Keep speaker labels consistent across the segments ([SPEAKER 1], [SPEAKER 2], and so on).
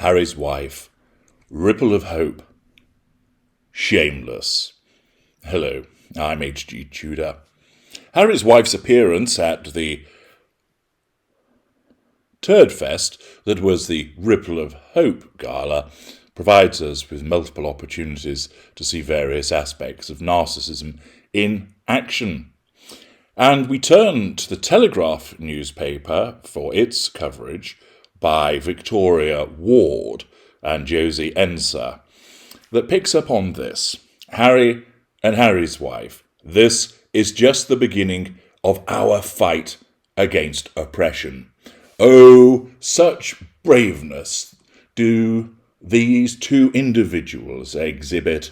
[SPEAKER 1] Harry's wife, ripple of hope, shameless. Hello, I'm H.G. Tudor. Harry's wife's appearance at the Turd Fest, that was the Ripple of Hope gala, provides us with multiple opportunities to see various aspects of narcissism in action. And we turn to the Telegraph newspaper for its coverage by Victoria Ward and Josie Enser that picks up on this. Harry and Harry's wife. This is just the beginning of our fight against oppression. Oh, such braveness do these two individuals exhibit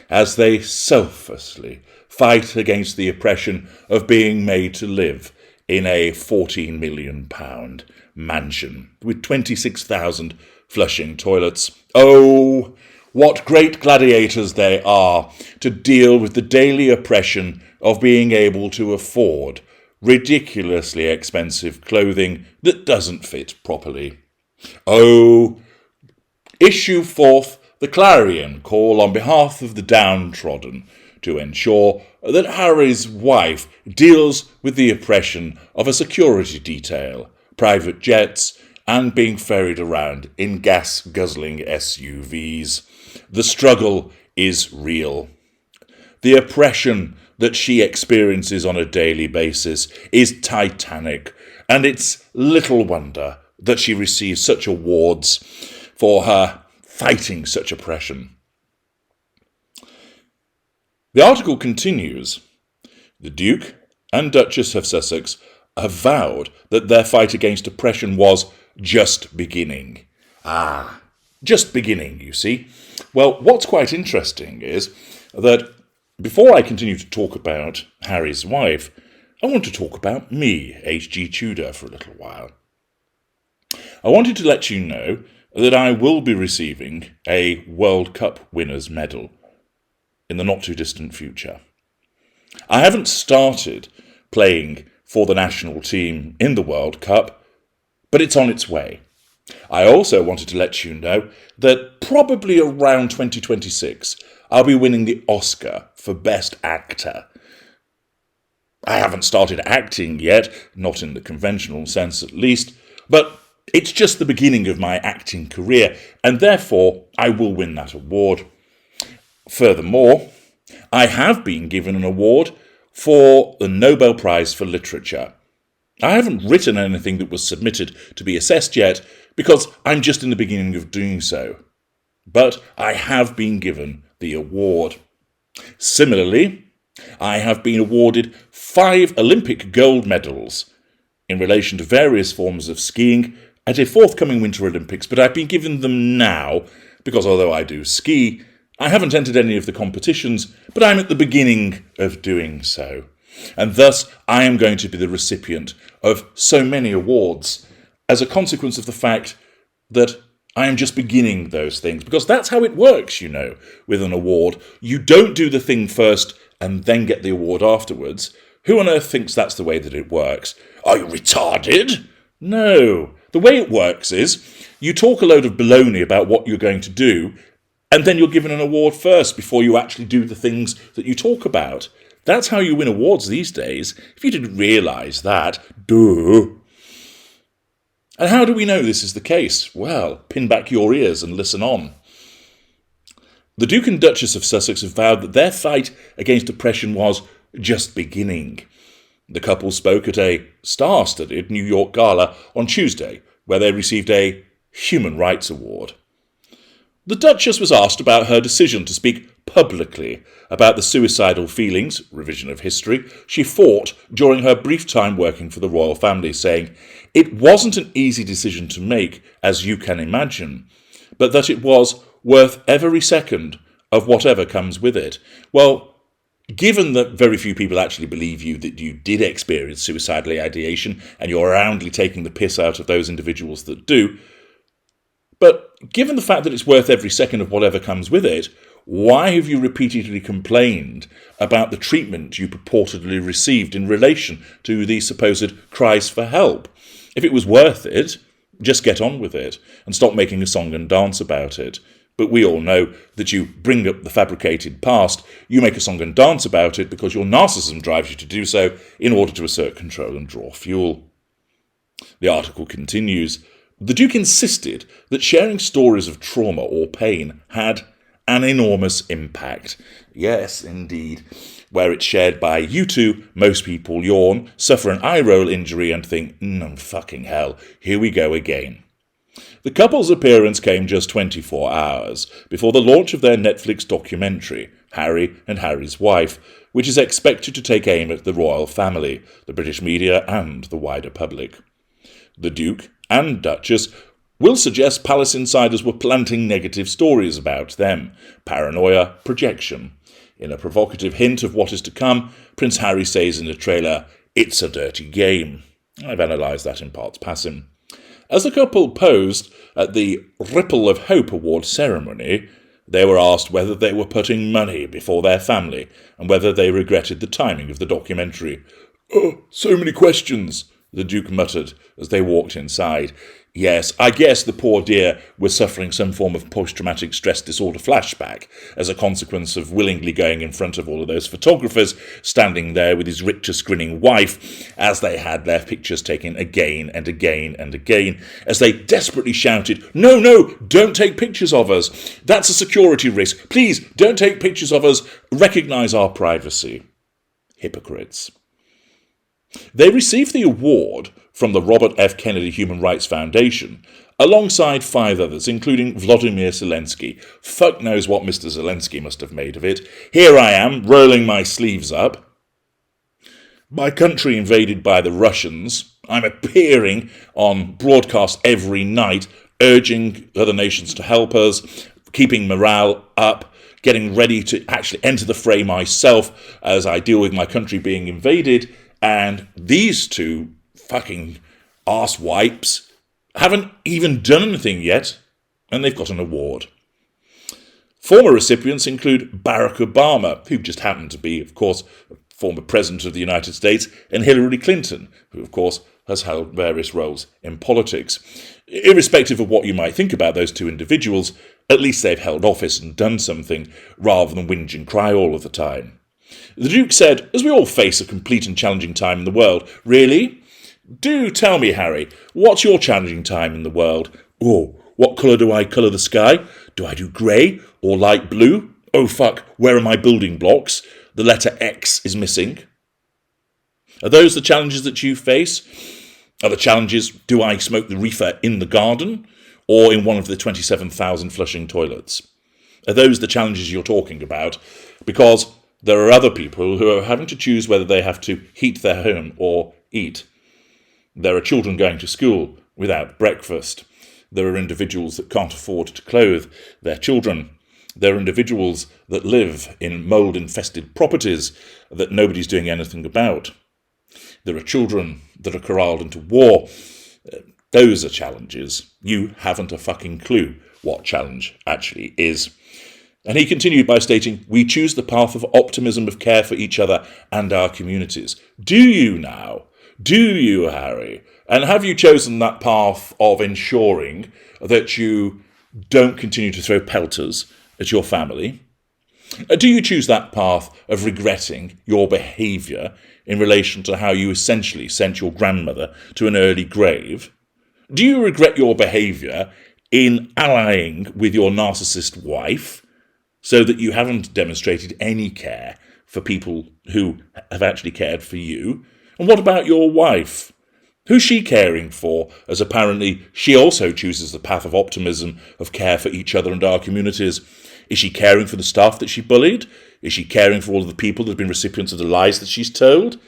[SPEAKER 1] as they selflessly fight against the oppression of being made to live in a £14 million mansion with 26,000 flushing toilets. Oh, what great gladiators they are to deal with the daily oppression of being able to afford ridiculously expensive clothing that doesn't fit properly. Oh, issue forth the clarion call on behalf of the downtrodden to ensure that Harry's wife deals with the oppression of a security detail, private jets, and being ferried around in gas-guzzling SUVs. The struggle is real. The oppression that she experiences on a daily basis is titanic, and it's little wonder that she receives such awards for her fighting such oppression. The article continues. The Duke and Duchess of Sussex have vowed that their fight against oppression was just beginning. Just beginning, you see. Well, what's quite interesting is that before I continue to talk about Harry's wife, I want to talk about me, H.G. Tudor, for a little while. I wanted to let you know that I will be receiving a World Cup winners' medal in the not-too-distant future. I haven't started playing for the national team in the World Cup, but it's on its way. I also wanted to let you know that probably around 2026, I'll be winning the Oscar for Best Actor. I haven't started acting yet, not in the conventional sense at least, but it's just the beginning of my acting career, and therefore I will win that award. Furthermore, I have been given an award for the Nobel Prize for Literature. I haven't written anything that was submitted to be assessed yet, because I'm just in the beginning of doing so. But I have been given the award. Similarly, I have been awarded 5 Olympic gold medals in relation to various forms of skiing at a forthcoming Winter Olympics, but I've been given them now because although I do ski, I haven't entered any of the competitions, but I'm at the beginning of doing so. And thus, I am going to be the recipient of so many awards as a consequence of the fact that I am just beginning those things. Because that's how it works, you know, with an award. You don't do the thing first and then get the award afterwards. Who on earth thinks that's the way that it works? Are you retarded? No. The way it works is you talk a load of baloney about what you're going to do, and then you're given an award first before you actually do the things that you talk about. That's how you win awards these days. If you didn't realise that, duh. And how do we know this is the case? Well, pin back your ears and listen on. The Duke and Duchess of Sussex have vowed that their fight against oppression was just beginning. The couple spoke at a star-studded New York gala on Tuesday, where they received a Human Rights Award. The Duchess was asked about her decision to speak publicly about the suicidal feelings, revision of history, she fought during her brief time working for the royal family, saying, "It wasn't an easy decision to make, as you can imagine, but that it was worth every second of whatever comes with it." Well, given that very few people actually believe you that you did experience suicidal ideation, and you're roundly taking the piss out of those individuals that do, but given the fact that it's worth every second of whatever comes with it, why have you repeatedly complained about the treatment you purportedly received in relation to the supposed cries for help? If it was worth it, Just get on with it and stop making a song and dance about it. But we all know that you bring up the fabricated past, you make a song and dance about it because your narcissism drives you to do so in order to assert control and draw fuel. The article continues. The Duke insisted that sharing stories of trauma or pain had an enormous impact. Yes, indeed. Where it's shared by you two, most people yawn, suffer an eye roll injury and think, fucking hell, here we go again. The couple's appearance came just 24 hours before the launch of their Netflix documentary, Harry and Harry's Wife, which is expected to take aim at the royal family, the British media and the wider public. The Duke and Duchess will suggest palace insiders were planting negative stories about them, paranoia, projection. In a provocative hint of what is to come, Prince Harry says in the trailer, "It's a dirty game." I've analysed that in parts passing. As the couple posed at the Ripple of Hope Award ceremony, they were asked whether they were putting money before their family and whether they regretted the timing of the documentary. "Oh, so many questions," the Duke muttered as they walked inside. Yes, I guess the poor dear was suffering some form of post-traumatic stress disorder flashback as a consequence of willingly going in front of all of those photographers, standing there with his richest grinning wife as they had their pictures taken again and again and again, as they desperately shouted, "No, no, don't take pictures of us. That's a security risk. Please, don't take pictures of us. Recognise our privacy." Hypocrites. They received the award from the Robert F. Kennedy Human Rights Foundation, alongside 5 others, including Vladimir Zelensky. Fuck knows what Mr. Zelensky must have made of it. Here I am, rolling my sleeves up. My country invaded by the Russians. I'm appearing on broadcast every night, urging other nations to help us, keeping morale up, getting ready to actually enter the fray myself as I deal with my country being invaded. And these two fucking arse wipes haven't even done anything yet, and they've got an award. Former recipients include Barack Obama, who just happened to be, of course, former President of the United States, and Hillary Clinton, who, of course, has held various roles in politics. Irrespective of what you might think about those two individuals, at least they've held office and done something, rather than whinge and cry all of the time. The Duke said, as we all face a complete and challenging time in the world, "Really? Do tell me, Harry, what's your challenging time in the world? Oh, what colour do I colour the sky? Do I do grey or light blue? Oh fuck, where are my building blocks? The letter X is missing." Are those the challenges that you face? Are the challenges, do I smoke the reefer in the garden or in one of the 27,000 flushing toilets? Are those the challenges you're talking about? Because there are other people who are having to choose whether they have to heat their home or eat. There are children going to school without breakfast. There are individuals that can't afford to clothe their children. There are individuals that live in mould-infested properties that nobody's doing anything about. There are children that are corralled into war. Those are challenges. You haven't a fucking clue what challenge actually is. And he continued by stating, "We choose the path of optimism, of care for each other and our communities." Do you now? Do you, Harry? And have you chosen that path of ensuring that you don't continue to throw pelters at your family? Do you choose that path of regretting your behaviour in relation to how you essentially sent your grandmother to an early grave? Do you regret your behaviour in allying with your narcissist wife so that you haven't demonstrated any care for people who have actually cared for you? And what about your wife? Who's she caring for, as apparently she also chooses the path of optimism, of care for each other and our communities? Is she caring for the staff that she bullied? Is she caring for all of the people that have been recipients of the lies that she's told?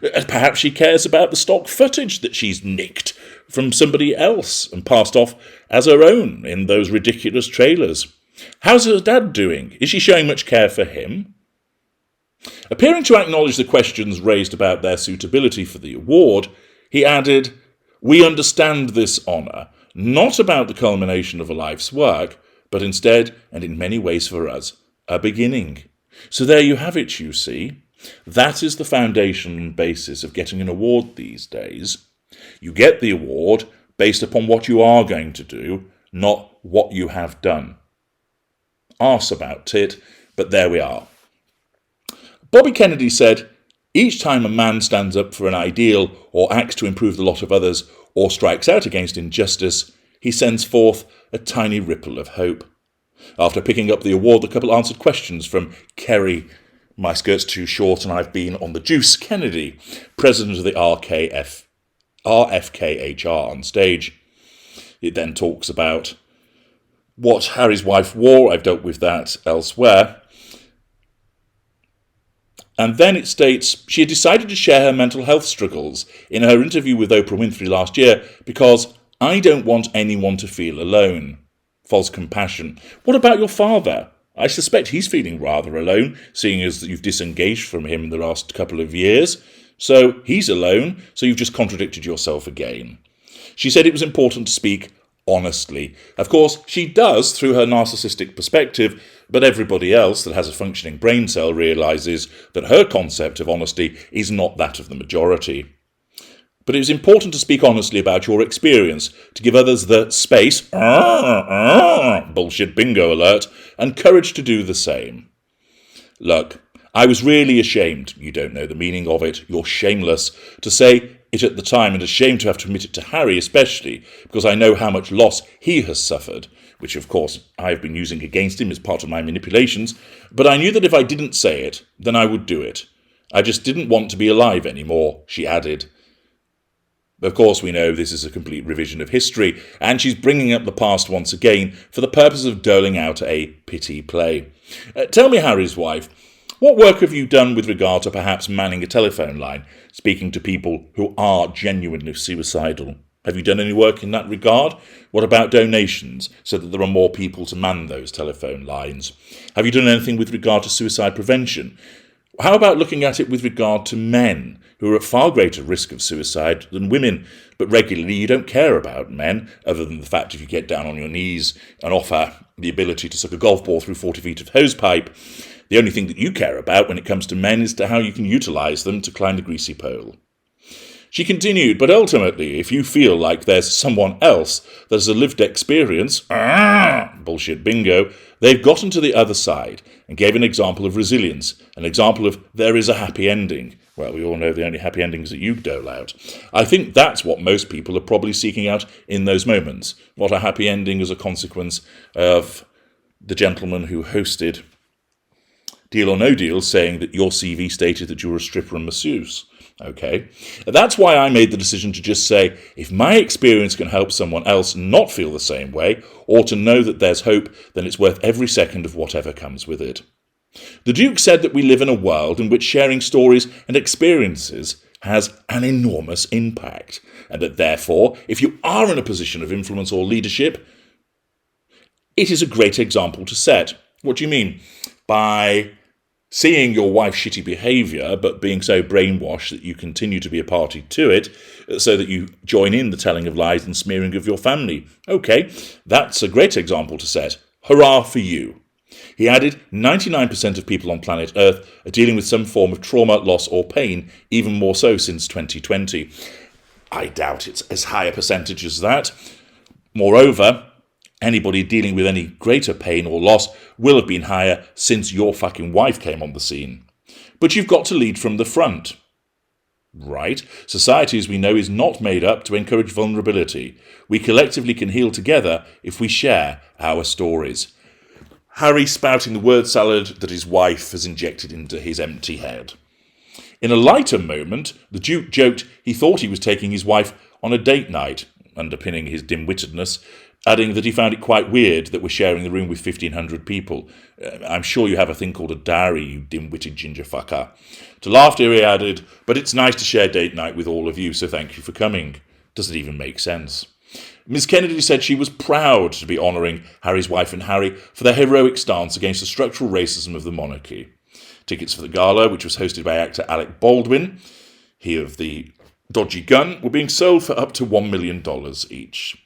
[SPEAKER 1] Perhaps she cares about the stock footage that she's nicked from somebody else and passed off as her own in those ridiculous trailers. How's her dad doing? Is she showing much care for him? Appearing to acknowledge the questions raised about their suitability for the award, he added, "We understand this honour, not about the culmination of a life's work, but instead, and in many ways for us, a beginning." So there you have it, you see. That is the foundation and basis of getting an award these days. You get the award based upon what you are going to do, not what you have done. Arse about tit, but there we are. Bobby Kennedy said, each time a man stands up for an ideal or acts to improve the lot of others or strikes out against injustice, he sends forth a tiny ripple of hope. After picking up the award, the couple answered questions from Kerry, my skirt's too short and I've been on the juice, Kennedy, president of the RFKHR on stage. It then talks about what Harry's wife wore. I've dealt with that elsewhere. And then it states she had decided to share her mental health struggles in her interview with Oprah Winfrey last year because I don't want anyone to feel alone. False compassion. What about your father? I suspect he's feeling rather alone, seeing as you've disengaged from him in the last couple of years. So he's alone, so you've just contradicted yourself again. She said it was important to speak honestly. Of course, she does through her narcissistic perspective, but everybody else that has a functioning brain cell realises that her concept of honesty is not that of the majority. But it is important to speak honestly about your experience, to give others the space, bullshit bingo alert, and courage to do the same. Look, I was really ashamed, you don't know the meaning of it, you're shameless, to say it at the time, and ashamed to have to admit it to Harry especially, because I know how much loss he has suffered, which of course I have been using against him as part of my manipulations, but I knew that if I didn't say it, then I would do it. I just didn't want to be alive anymore, she added. Of course, we know this is a complete revision of history, and she's bringing up the past once again for the purpose of doling out a pity play. Tell me, Harry's wife, what work have you done with regard to perhaps manning a telephone line, speaking to people who are genuinely suicidal? Have you done any work in that regard? What about donations, so that there are more people to man those telephone lines? Have you done anything with regard to suicide prevention? How about looking at it with regard to men who are at far greater risk of suicide than women, but regularly you don't care about men, other than the fact if you get down on your knees and offer the ability to suck a golf ball through 40 feet of hosepipe, the only thing that you care about when it comes to men is to how you can utilise them to climb the greasy pole. She continued, but ultimately, if you feel like there's someone else that has a lived experience, bullshit bingo, they've gotten to the other side and gave an example of resilience, an example of there is a happy ending. Well, we all know the only happy endings that you dole out. I think that's what most people are probably seeking out in those moments. What a happy ending as a consequence of the gentleman who hosted Deal or No Deal saying that your CV stated that you were a stripper and masseuse. Okay, that's why I made the decision to just say, if my experience can help someone else not feel the same way, or to know that there's hope, then it's worth every second of whatever comes with it. The Duke said that we live in a world in which sharing stories and experiences has an enormous impact, and that therefore, if you are in a position of influence or leadership, it is a great example to set. What do you mean? By seeing your wife's shitty behaviour, but being so brainwashed that you continue to be a party to it, so that you join in the telling of lies and smearing of your family. Okay, that's a great example to set. Hurrah for you. He added, 99% of people on planet Earth are dealing with some form of trauma, loss or pain, even more so since 2020. I doubt it's as high a percentage as that. Moreover, anybody dealing with any greater pain or loss will have been higher since your fucking wife came on the scene. But you've got to lead from the front. Right? Society, as we know, is not made up to encourage vulnerability. We collectively can heal together if we share our stories. Harry spouting the word salad that his wife has injected into his empty head. In a lighter moment, the Duke joked he thought he was taking his wife on a date night, underpinning his dim-wittedness, adding that he found it quite weird that we're sharing the room with 1,500 people. I'm sure you have a thing called a diary, you dim-witted ginger fucker. To laughter, he added, but it's nice to share date night with all of you, so thank you for coming. Does it even make sense? Ms. Kennedy said she was proud to be honouring Harry's wife and Harry for their heroic stance against the structural racism of the monarchy. Tickets for the gala, which was hosted by actor Alec Baldwin, he of the dodgy gun, were being sold for up to $1 million each.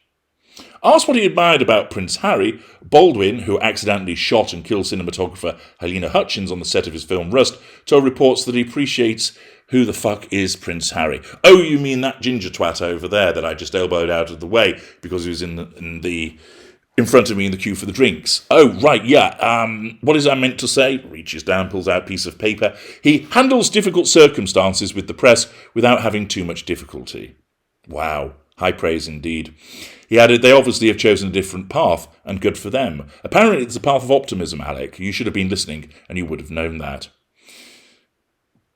[SPEAKER 1] Asked what he admired about Prince Harry, Baldwin, who accidentally shot and killed cinematographer Helena Hutchins on the set of his film Rust, told reports that he appreciates who the fuck is Prince Harry. Oh, you mean that ginger twat over there that I just elbowed out of the way because he was in front of me in the queue for the drinks. Oh, right, yeah. What is I meant to say? Reaches down, pulls out a piece of paper. He handles difficult circumstances with the press without having too much difficulty. Wow, high praise indeed. He added, they obviously have chosen a different path, and good for them. Apparently it's the path of optimism, Alec. You should have been listening, and you would have known that.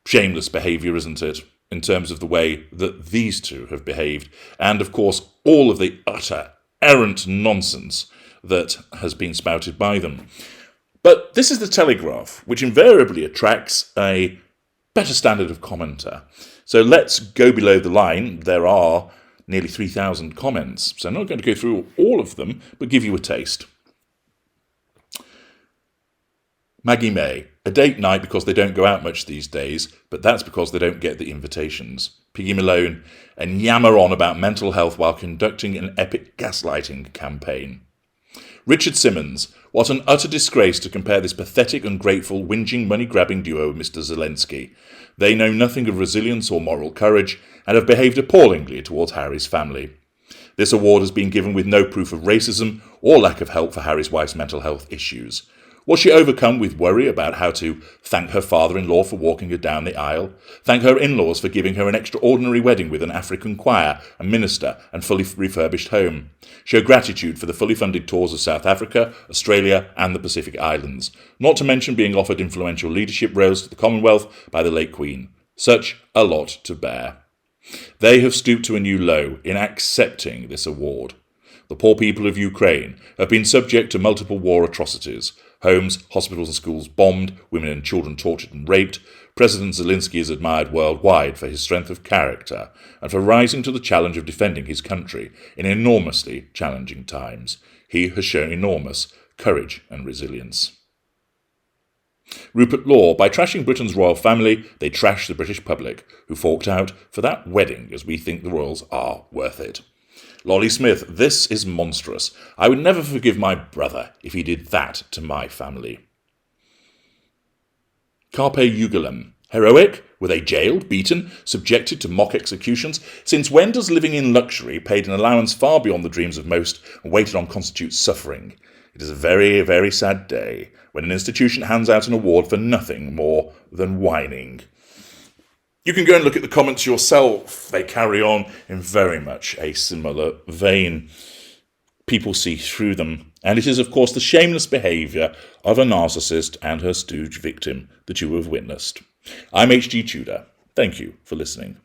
[SPEAKER 1] Shameless behaviour, isn't it? In terms of the way that these two have behaved. And, of course, all of the utter errant nonsense that has been spouted by them. But this is the Telegraph, which invariably attracts a better standard of commenter. So let's go below the line. There are nearly 3,000 comments, so I'm not going to go through all of them, but give you a taste. Maggie May, a date night because they don't go out much these days, but that's because they don't get the invitations. Piggy Malone, and yammer on about mental health while conducting an epic gaslighting campaign. Richard Simmons, what an utter disgrace to compare this pathetic, ungrateful, whinging, money-grabbing duo with Mr. Zelensky. They know nothing of resilience or moral courage, and have behaved appallingly towards Harry's family. This award has been given with no proof of racism or lack of help for Harry's wife's mental health issues. Was she overcome with worry about how to thank her father-in-law for walking her down the aisle, thank her in-laws for giving her an extraordinary wedding with an African choir, a minister, and fully refurbished home, show gratitude for the fully funded tours of South Africa, Australia, and the Pacific Islands, not to mention being offered influential leadership roles to the Commonwealth by the late Queen? Such a lot to bear. They have stooped to a new low in accepting this award. The poor people of Ukraine have been subject to multiple war atrocities. Homes, hospitals and schools bombed, women and children tortured and raped. President Zelensky is admired worldwide for his strength of character and for rising to the challenge of defending his country in enormously challenging times. He has shown enormous courage and resilience. Rupert Law, by trashing Britain's royal family, they trash the British public, who forked out for that wedding as we think the royals are worth it. Lolly Smith, this is monstrous. I would never forgive my brother if he did that to my family. Carpe Ugulum, heroic? Were they jailed, beaten, subjected to mock executions? Since when does living in luxury, paid an allowance far beyond the dreams of most, and waited on constitute suffering? It is a very, very sad day when an institution hands out an award for nothing more than whining. You can go and look at the comments yourself. They carry on in very much a similar vein. People see through them. And it is, of course, the shameless behaviour of a narcissist and her stooge victim that you have witnessed. I'm H.G. Tudor. Thank you for listening.